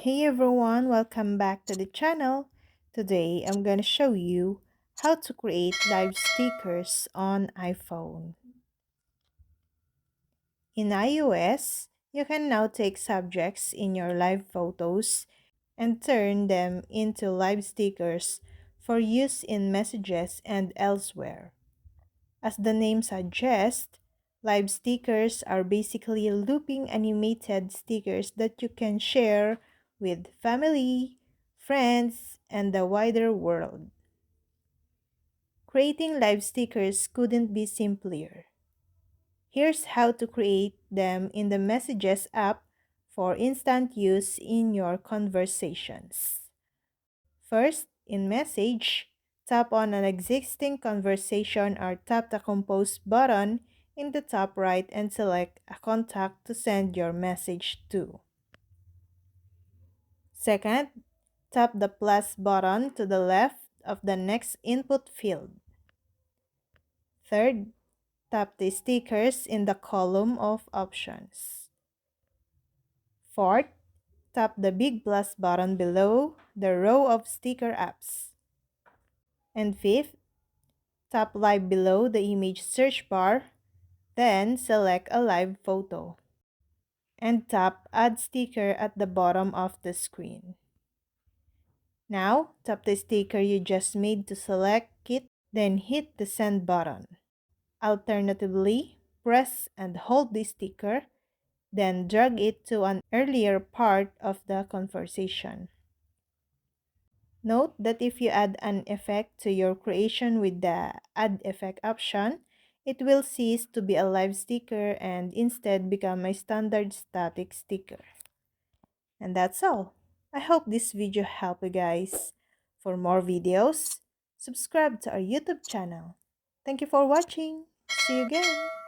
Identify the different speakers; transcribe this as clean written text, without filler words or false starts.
Speaker 1: Hey everyone, welcome back to the channel. Today I'm gonna show you how to create live stickers on iPhone. In iOS, you can now take subjects in your live photos and turn them into live stickers for use in messages and elsewhere. As the name suggests, live stickers are basically looping animated stickers that you can share with family, friends, and the wider world. Creating live stickers couldn't be simpler. Here's how to create them in the Messages app for instant use in your conversations. First, in Message, tap on an existing conversation or tap the Compose button in the top right and select a contact to send your message to. Second, tap the plus button to the left of the next input field. Third, tap the stickers in the column of options. Fourth, tap the big plus button below the row of sticker apps. And fifth, tap live below the image search bar, then select a live photo. And tap add sticker at the bottom of the screen. Now, tap the sticker you just made to select it, then hit the send button. Alternatively, press and hold the sticker, then drag it to an earlier part of the conversation. Note that if you add an effect to your creation with the Add Effect option, it will cease to be a live sticker and instead become a standard static sticker. And that's all. I hope this video helped you guys. For more videos, subscribe to our YouTube channel. Thank you for watching. See you again.